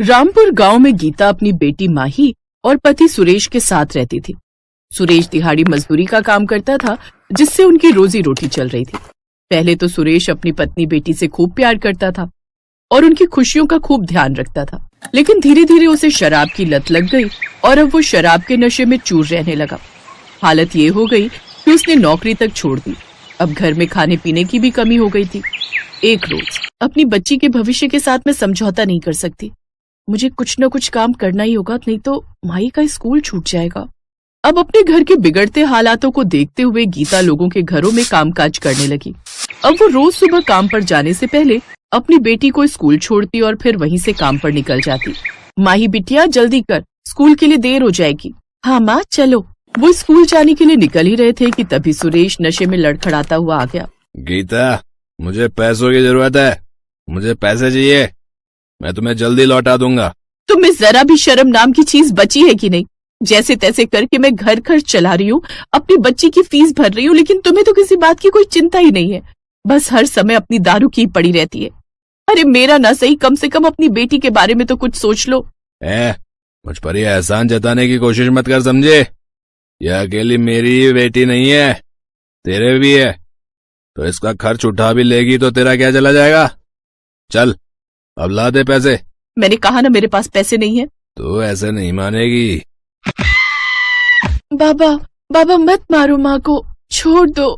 रामपुर गांव में गीता अपनी बेटी माही और पति सुरेश के साथ रहती थी। सुरेश दिहाड़ी मजदूरी का काम करता था, जिससे उनकी रोजी रोटी चल रही थी। पहले तो सुरेश अपनी पत्नी बेटी से खूब प्यार करता था और उनकी खुशियों का खूब ध्यान रखता था, लेकिन धीरे धीरे उसे शराब की लत लग गई और अब वो शराब के नशे में चूर रहने लगा। हालत ये हो गई कि उसने नौकरी तक छोड़ दी। अब घर में खाने पीने की भी कमी हो गई थी। एक रोज अपनी बच्ची के भविष्य के साथ मैं समझौता नहीं कर सकती। मुझे कुछ न कुछ काम करना ही होगा, नहीं तो माही का स्कूल छूट जाएगा। अब अपने घर के बिगड़ते हालातों को देखते हुए गीता लोगों के घरों में कामकाज करने लगी। अब वो रोज सुबह काम पर जाने से पहले अपनी बेटी को स्कूल छोड़ती और फिर वहीं से काम पर निकल जाती। माही बिटिया जल्दी कर, स्कूल के लिए देर हो जाएगी। हाँ माँ चलो। वो स्कूल जाने के लिए निकल ही रहे थे कि तभी सुरेश नशे में लड़खड़ाता हुआ आ गया। गीता, मुझे पैसों की जरूरत है, मुझे पैसे चाहिए, मैं तुम्हें जल्दी लौटा दूंगा। तुम्हें जरा भी शर्म नाम की चीज बची है कि नहीं? जैसे तैसे करके मैं घर खर्च चला रही हूँ, अपनी बच्ची की फीस भर रही हूँ, लेकिन तुम्हें तो किसी बात की कोई चिंता ही नहीं है। बस हर समय अपनी दारू की पड़ी रहती है। अरे मेरा ना सही, कम से कम अपनी बेटी के बारे में तो कुछ सोच लो। मुझ पर यह एहसान जताने की कोशिश मत कर, समझे? यह अकेली मेरी बेटी नहीं है, तेरे भी है। तो इसका खर्च उठा भी लेगी तो तेरा क्या चला जाएगा? चल अब ला दे पैसे। मैंने कहा ना मेरे पास पैसे नहीं है। तो ऐसे नहीं मानेगी। बाबा मत मारो माँ को, छोड़ दो।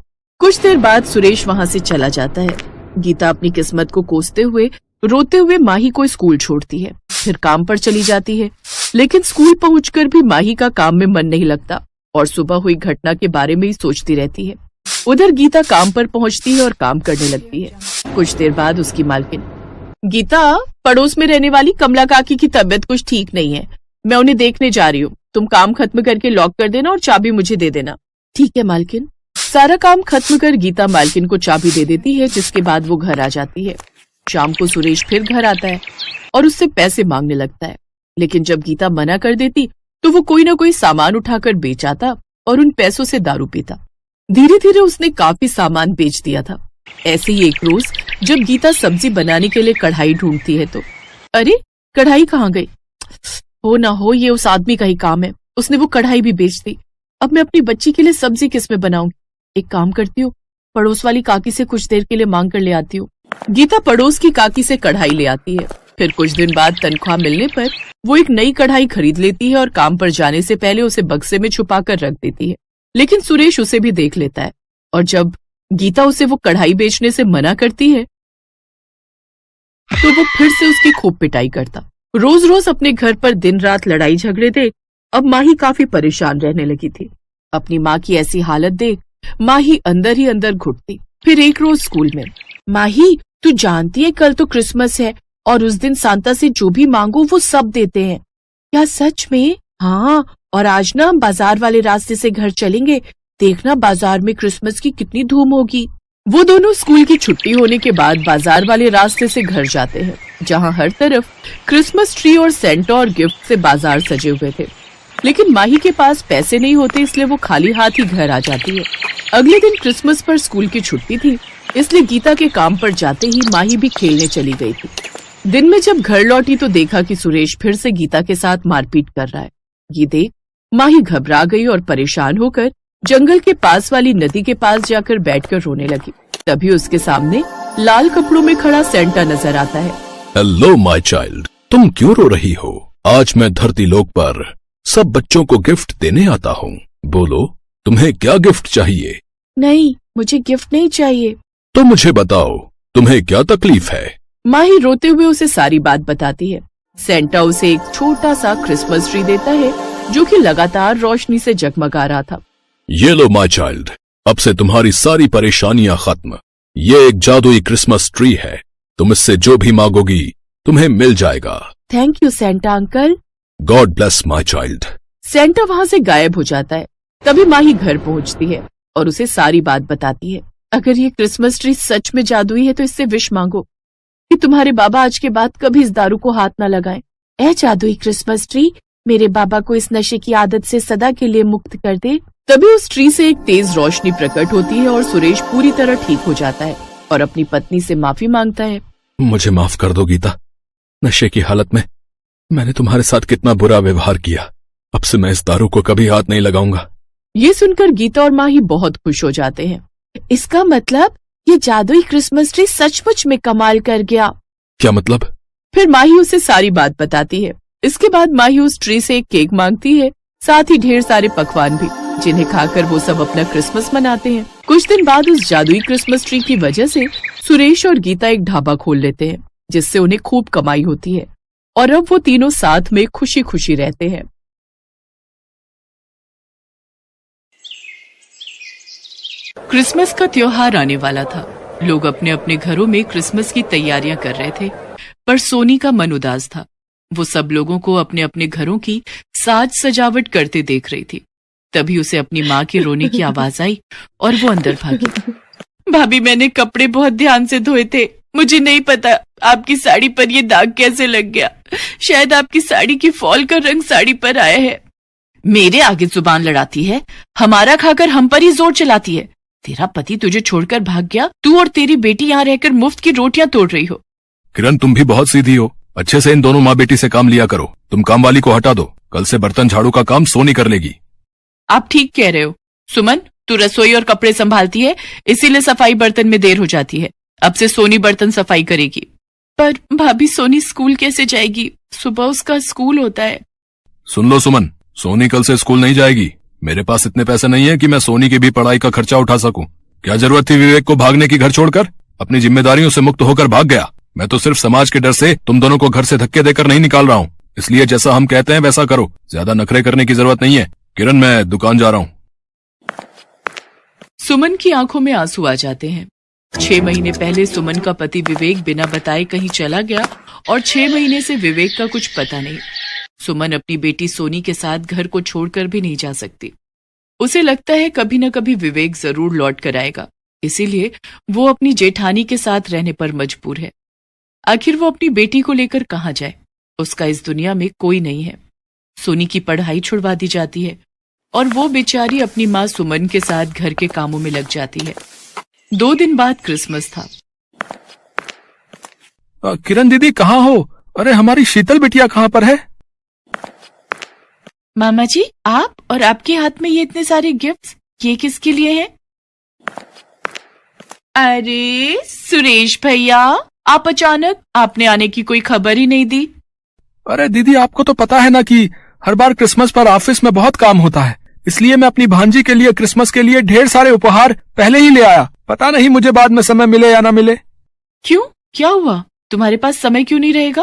कुछ देर बाद सुरेश वहाँ से चला जाता है। गीता अपनी किस्मत को कोसते हुए रोते हुए माही को स्कूल छोड़ती है, फिर काम पर चली जाती है। लेकिन स्कूल पहुंचकर भी माही का काम में मन नहीं लगता और सुबह हुई घटना के बारे में ही सोचती रहती है। उधर गीता काम पर पहुंचती है और काम करने लगती है। कुछ देर बाद उसकी मालकिन, गीता, पड़ोस में रहने वाली कमला काकी की तबीयत कुछ ठीक नहीं है, मैं उन्हें देखने जा रही हूँ। तुम काम खत्म करके लॉक कर देना और चाबी मुझे दे देना। ठीक है मालकिन। सारा काम खत्म कर गीता मालकिन को चाबी दे देती है, जिसके बाद वो घर आ जाती है। शाम को सुरेश फिर घर आता है और उससे पैसे मांगने लगता है, लेकिन जब गीता मना कर देती तो वो कोई ना कोई सामान उठाकर बेच आता और उन पैसों से दारू पीता। धीरे धीरे उसने काफी सामान बेच दिया था। ऐसे ही एक रोज जब गीता सब्जी बनाने के लिए कढ़ाई ढूंढती है तो अरे कढ़ाई कहाँ गई? हो ना हो ये उस आदमी का ही काम है, उसने वो कढ़ाई भी बेच दी। अब मैं अपनी बच्ची के लिए सब्जी किस में बनाऊंगी? एक काम करती हूँ, पड़ोस वाली काकी से कुछ देर के लिए मांग कर ले आती हूँ। गीता पड़ोस की काकी से कढ़ाई ले आती है। फिर कुछ दिन बाद तनख्वाह मिलने पर वो एक नई कढ़ाई खरीद लेती है और काम पर जाने से पहले उसे बक्से में छुपा कर रख देती है। लेकिन सुरेश उसे भी देख लेता है और जब गीता उसे वो कढ़ाई बेचने से मना करती है तो वो फिर से उसकी खूब पिटाई करता। रोज रोज अपने घर पर दिन रात लड़ाई झगड़े देख अब माही काफी परेशान रहने लगी थी। अपनी माँ की ऐसी हालत देख माही अंदर ही अंदर घुटती। फिर एक रोज स्कूल में, माही तू जानती है कल तो क्रिसमस है और उस दिन सांता से जो भी मांगो वो सब देते हैं। क्या सच में? हाँ, और आज ना हम बाजार वाले रास्ते से घर चलेंगे, देखना बाजार में क्रिसमस की कितनी धूम होगी। वो दोनों स्कूल की छुट्टी होने के बाद बाजार वाले रास्ते से घर जाते हैं, जहाँ हर तरफ क्रिसमस ट्री और सेंटा और गिफ्ट से बाजार सजे हुए थे। लेकिन माही के पास पैसे नहीं होते, इसलिए वो खाली हाथ ही घर आ जाती है। अगले दिन क्रिसमस पर स्कूल की छुट्टी थी, इसलिए गीता के काम पर जाते ही माही भी खेलने चली गई थी। दिन में जब घर लौटी तो देखा कि सुरेश फिर से गीता के साथ मारपीट कर रहा है। ये देख माही घबरा गई और परेशान होकर जंगल के पास वाली नदी के पास जाकर बैठकर रोने लगी। तभी उसके सामने लाल कपड़ों में खड़ा सेंटा नजर आता है। हेलो माय चाइल्ड, तुम क्यों रो रही हो? आज मैं धरती लोक पर सब बच्चों को गिफ्ट देने आता हूँ। बोलो तुम्हें क्या गिफ्ट चाहिए? नहीं, मुझे गिफ्ट नहीं चाहिए। तो मुझे बताओ तुम्हें क्या तकलीफ है? माही रोते हुए उसे सारी बात बताती है। सेंटा उसे एक छोटा सा क्रिसमस ट्री देता है जो कि लगातार रोशनी से जगमगा रहा था। ये लो माय चाइल्ड, अब से तुम्हारी सारी परेशानियां खत्म। ये एक जादुई क्रिसमस ट्री है, तुम इससे जो भी मांगोगी तुम्हें मिल जाएगा। Thank you Santa uncle. God bless my child. Santa वहाँ से गायब हो जाता है। तभी माही घर पहुँचती है और उसे सारी बात बताती है। अगर ये क्रिसमस ट्री सच में जादुई है तो इससे विश मांगो कि तुम्हारे बाबा आज के बाद कभी इस दारू को हाथ न लगाएं। ऐ जादुई क्रिसमस ट्री, मेरे बाबा को इस नशे की आदत से सदा के लिए मुक्त कर दे। तभी उस ट्री से एक तेज रोशनी प्रकट होती है और सुरेश पूरी तरह ठीक हो जाता है और अपनी पत्नी से माफी मांगता है। मुझे माफ कर दो गीता, नशे की हालत में मैंने तुम्हारे साथ कितना बुरा व्यवहार किया। अब से मैं इस दारू को कभी हाथ नहीं लगाऊंगा। ये सुनकर गीता और माही बहुत खुश हो जाते हैं। इसका मतलब ये जादुई क्रिसमस ट्री सचमुच में कमाल कर गया। क्या मतलब? फिर माही उसे सारी बात बताती है। इसके बाद माही उस ट्री से एक केक मांगती है, साथ ही ढेर सारे पकवान भी, जिन्हें खाकर वो सब अपना क्रिसमस मनाते हैं। कुछ दिन बाद उस जादुई क्रिसमस ट्री की वजह से सुरेश और गीता एक ढाबा खोल लेते हैं, जिससे उन्हें खूब कमाई होती है और अब वो तीनों साथ में खुशी खुशी रहते हैं। क्रिसमस का त्योहार आने वाला था। लोग अपने अपने घरों में क्रिसमस की तैयारियां कर रहे थे, पर सोनी का मन उदास था। वो सब लोगों को अपने अपने घरों की साज सजावट करते देख रही थी। तभी उसे अपनी माँ के रोने की आवाज आई और वो अंदर भागी। भाभी, मैंने कपड़े बहुत ध्यान से धोए थे। मुझे नहीं पता आपकी साड़ी पर ये दाग कैसे लग गया। शायद आपकी साड़ी की फॉल का रंग साड़ी पर आया है। मेरे आगे जुबान लड़ाती है, हमारा खाकर हम पर ही जोर चलाती है। तेरा पति तुझे छोड़कर भाग गया, तू और तेरी बेटी यहाँ रहकर मुफ्त की रोटियां तोड़ रही हो। किरण, तुम भी बहुत सीधी हो। अच्छे से इन दोनों माँ बेटी से काम लिया करो। तुम काम वाली को हटा दो। कल से बर्तन झाड़ू का काम सोनी कर लेगी। आप ठीक कह रहे हो। सुमन, तू रसोई और कपड़े संभालती है, इसीलिए सफाई बर्तन में देर हो जाती है। अब से सोनी बर्तन सफाई करेगी। पर भाभी, सोनी स्कूल कैसे जाएगी? सुबह उसका स्कूल होता है। सुन लो सुमन, सोनी कल से स्कूल नहीं जाएगी। मेरे पास इतने पैसे नहीं है कि मैं सोनी की भी पढ़ाई का खर्चा उठा सकूं। क्या जरूरत थी विवेक को भागने की घर छोड़कर? अपनी जिम्मेदारियों से मुक्त होकर भाग गया। मैं तो सिर्फ समाज के डर से तुम दोनों को घर से धक्के देकर नहीं निकाल रहा हूँ। इसलिए जैसा हम कहते हैं वैसा करो। ज्यादा नखरे करने की जरूरत नहीं है। किरण, मैं दुकान जा रहा हूँ। सुमन की आंखों में आंसू आ जाते हैं। 6 महीने पहले सुमन का पति विवेक बिना बताए कहीं चला गया और 6 महीने से विवेक का कुछ पता नहीं। सुमन अपनी बेटी सोनी के साथ घर को छोड़कर भी नहीं जा सकती। उसे लगता है कभी न कभी विवेक जरूर लौट कर आएगा, इसीलिए वो अपनी जेठानी के साथ रहने पर मजबूर है। आखिर वो अपनी बेटी को लेकर कहाँ जाए? उसका इस दुनिया में कोई नहीं है। सोनी की पढ़ाई छुड़वा दी जाती है और वो बेचारी अपनी माँ सुमन के साथ घर के कामों में लग जाती है। 2 दिन बाद क्रिसमस था। किरण दीदी, कहाँ हो? अरे, हमारी शीतल बिटिया कहाँ पर है? मामा जी, आप और आपके हाथ में ये इतने सारे गिफ्ट्स, ये किसके लिए हैं? अरे सुरेश भैया, आप अचानक, आपने आने की कोई खबर ही नहीं दी। अरे दीदी, आपको तो पता है ना कि हर बार क्रिसमस पर ऑफिस में बहुत काम होता है, इसलिए मैं अपनी भांजी के लिए क्रिसमस के लिए ढेर सारे उपहार पहले ही ले आया। पता नहीं मुझे बाद में समय मिले या ना मिले। क्यों, क्या हुआ? तुम्हारे पास समय क्यों नहीं रहेगा?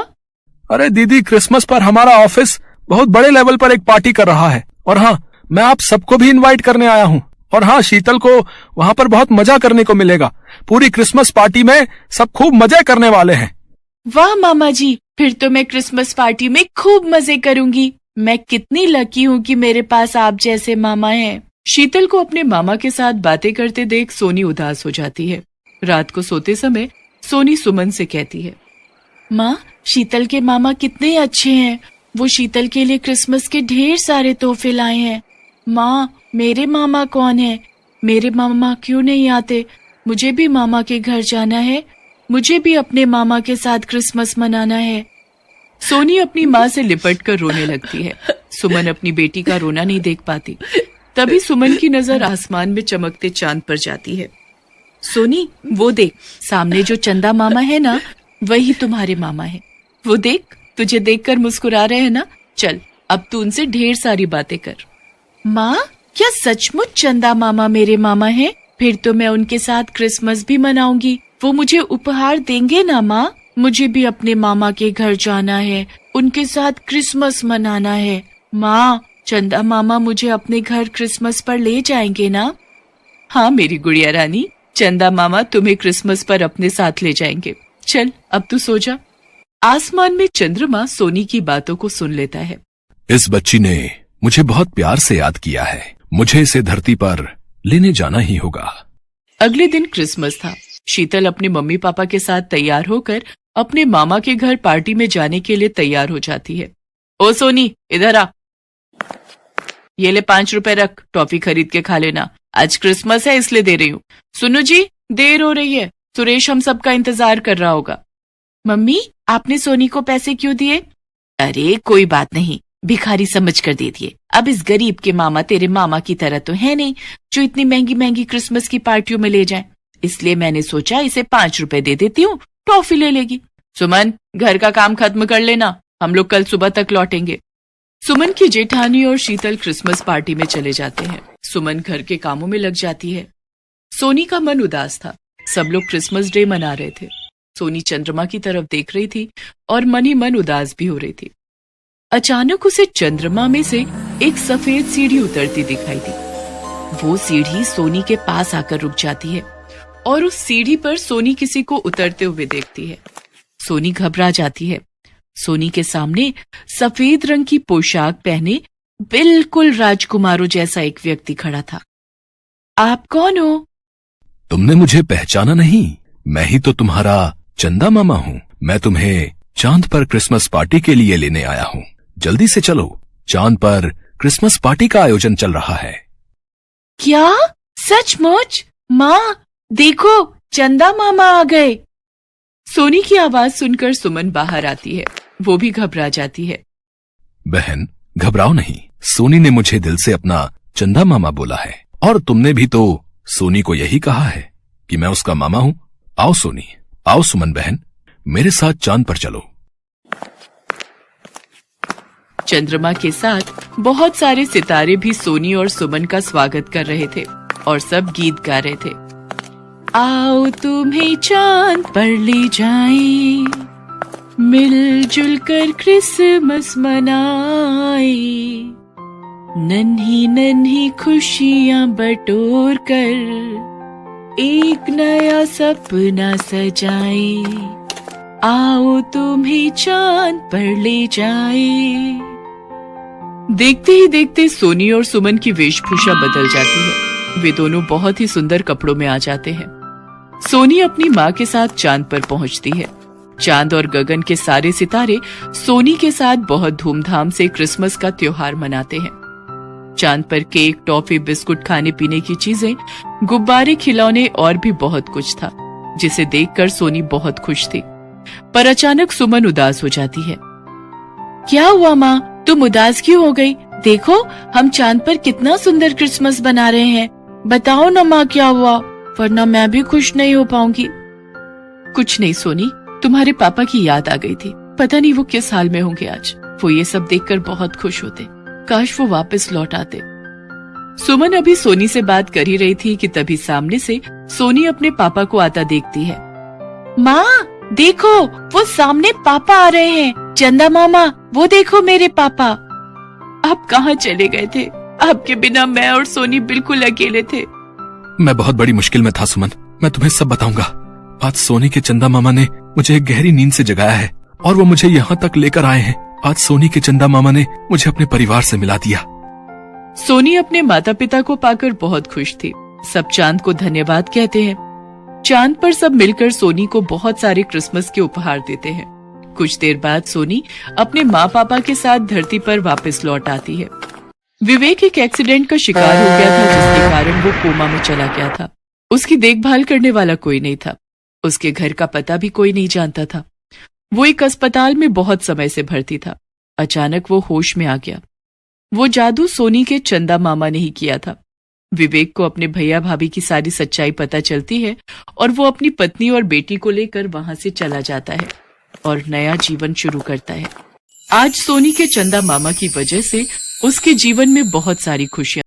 अरे दीदी, क्रिसमस पर हमारा ऑफिस बहुत बड़े लेवल पर एक पार्टी कर रहा है और हाँ, मैं आप सबको भी इनवाइट करने आया हूँ। और हाँ, शीतल को वहाँ पर बहुत मजा करने को मिलेगा। पूरी क्रिसमस पार्टी में सब खूब मजे करने वाले हैं। वाह मामा जी, फिर तो मैं क्रिसमस पार्टी में खूब मजे करूंगी। मैं कितनी लकी हूँ कि मेरे पास आप जैसे मामा हैं। शीतल को अपने मामा के साथ बातें करते देख सोनी उदास हो जाती है। रात को सोते समय सोनी सुमन से कहती है, माँ, शीतल के मामा कितने अच्छे हैं। वो शीतल के लिए क्रिसमस के ढेर सारे तोहफे लाए हैं। माँ, मेरे मामा कौन है? मेरे मामा क्यों नहीं आते? मुझे भी मामा के घर जाना है। मुझे भी अपने मामा के साथ क्रिसमस मनाना है। सोनी अपनी माँ से लिपट कर रोने लगती है। सुमन अपनी बेटी का रोना नहीं देख पाती। तभी सुमन की नजर आसमान में चमकते चांद पर जाती है। सोनी, वो देख, सामने जो चंदा मामा है ना, वही तुम्हारे मामा है। वो देख, तुझे देखकर मुस्कुरा रहे हैं ना। चल, अब तू उनसे ढेर सारी बातें कर। माँ, क्या सचमुच चंदा मामा मेरे मामा हैं? फिर तो मैं उनके साथ क्रिसमस भी मनाऊंगी। वो मुझे उपहार देंगे ना माँ? मुझे भी अपने मामा के घर जाना है, उनके साथ क्रिसमस मनाना है। माँ, चंदा मामा मुझे अपने घर क्रिसमस पर ले जाएंगे ना? हाँ मेरी गुड़िया रानी, चंदा मामा तुम्हें क्रिसमस पर अपने साथ ले जाएंगे। चल, अब तू सो जा। आसमान में चंद्रमा सोनी की बातों को सुन लेता है। इस बच्ची ने मुझे बहुत प्यार से याद किया है। मुझे इसे धरती पर लेने जाना ही होगा। अगले दिन क्रिसमस था। शीतल अपने मम्मी पापा के साथ तैयार होकर अपने मामा के घर पार्टी में जाने के लिए तैयार हो जाती है। ओ सोनी, इधर आ। ये ले 5 रुपए रख, टॉफी खरीद के खा लेना। आज क्रिसमस है इसलिए दे रही हूँ। सुनो जी, देर हो रही है। सुरेश हम सबका इंतजार कर रहा होगा। मम्मी, आपने सोनी को पैसे क्यों दिए? अरे कोई बात नहीं, भिखारी समझ कर दे दिए। अब इस गरीब के मामा तेरे मामा की तरह तो है नहीं जो इतनी महंगी महंगी क्रिसमस की पार्टियों में ले जाए, इसलिए मैंने सोचा इसे 5 रुपए दे देती हूँ, टॉफी ले लेगी। सुमन, घर का काम खत्म कर लेना, हम लोग कल सुबह तक लौटेंगे। सुमन की जेठानी और शीतल क्रिसमस पार्टी में चले जाते हैं। सुमन घर के कामों में लग जाती है। सोनी का मन उदास था। सब लोग क्रिसमस डे मना रहे थे। सोनी चंद्रमा की तरफ देख रही थी और मन ही मन उदास भी हो रही थी। अचानक उसे चंद्रमा में से एक सफेद सीढ़ी उतरती दिखाई दी। वो सीढ़ी सोनी के पास आकर रुक जाती है और उस सीढ़ी पर सोनी किसी को उतरते हुए देखती है। सोनी घबरा जाती है। सोनी के सामने सफेद रंग की पोशाक पहने बिल्कुल राजकुमारों जैसा एक व्यक्ति खड़ा था। आप कौन हो? तुमने मुझे पहचाना नहीं? मैं ही तो तुम्हारा चंदा मामा हूँ। मैं तुम्हें चांद पर क्रिसमस पार्टी के लिए लेने आया हूँ। जल्दी से चलो, चांद पर क्रिसमस पार्टी का आयोजन चल रहा है। क्या? सचमुच? माँ देखो, चंदा मामा आ गए। सोनी की आवाज सुनकर सुमन बाहर आती है। वो भी घबरा जाती है। बहन घबराओ नहीं, सोनी ने मुझे दिल से अपना चंदा मामा बोला है और तुमने भी तो सोनी को यही कहा है कि मैं उसका मामा हूँ। आओ सोनी, आओ सुमन बहन, मेरे साथ चांद पर चलो। चंद्रमा के साथ बहुत सारे सितारे भी सोनी और सुमन का स्वागत कर रहे थे और सब गीत गा रहे थे। आओ तुम्हें चांद पर ले जाएं, मिलजुल कर क्रिसमस मनाए, नन्ही नन्ही खुशियां बटोर कर एक नया सपना सजाए। आओ तुम्हें चांद पर ले जाए। देखते ही देखते सोनी और सुमन की वेशभूषा बदल जाती है। वे दोनों बहुत ही सुंदर कपड़ों में आ जाते हैं। सोनी अपनी माँ के साथ चांद पर पहुंचती है। चांद और गगन के सारे सितारे सोनी के साथ बहुत धूमधाम से क्रिसमस का त्योहार मनाते हैं। चांद पर केक, टॉफी, बिस्कुट, खाने पीने की चीजें, गुब्बारे, खिलौने और भी बहुत कुछ था, जिसे देखकर सोनी बहुत खुश थी। पर अचानक सुमन उदास हो जाती है। क्या हुआ माँ, तुम उदास क्यों हो गई? देखो, हम चांद पर कितना सुंदर क्रिसमस बना रहे हैं। बताओ ना माँ, क्या हुआ? वरना मैं भी खुश नहीं हो पाऊंगी। कुछ नहीं सोनी, तुम्हारे पापा की याद आ गई थी। पता नहीं वो किस हाल में होंगे आज। वो ये सब देखकर बहुत खुश होते। काश वो वापस लौट आते। सुमन अभी सोनी से बात कर ही रही थी कि तभी सामने से सोनी अपने पापा को आता देखती है। माँ देखो, वो सामने पापा आ रहे हैं। चंदा मामा, वो देखो मेरे पापा। आप कहाँ चले गए थे? आपके बिना मैं और सोनी बिल्कुल अकेले थे। मैं बहुत बड़ी मुश्किल में था सुमन, मैं तुम्हें सब बताऊंगा। आज सोनी के चंदा मामा ने मुझे एक गहरी नींद से जगाया है और वो मुझे यहाँ तक लेकर आए हैं। आज सोनी के चंदा मामा ने मुझे अपने परिवार से मिला दिया। सोनी अपने माता पिता को पाकर बहुत खुश थी। सब चांद को धन्यवाद कहते हैं। चांद पर सब मिलकर सोनी को बहुत सारे क्रिसमस के उपहार देते हैं। कुछ देर बाद सोनी अपने माँ पापा के साथ धरती पर वापस लौट आती है। विवेक एक एक्सीडेंट का शिकार हो गया था, जिसके कारण वो कोमा में चला गया था। उसकी देखभाल करने वाला कोई नहीं था। उसके घर का पता भी कोई नहीं जानता था। वो एक अस्पताल में बहुत समय से भर्ती था। अचानक वो होश में आ गया। वो जादू सोनी के चंदा मामा ने ही किया था। विवेक को अपने भैया भाभी की सारी सच्चाई पता चलती है और वो अपनी पत्नी और बेटी को लेकर वहां से चला जाता है और नया जीवन शुरू करता है। आज सोनी के चंदा मामा की वजह से उसके जीवन में बहुत सारी खुशियां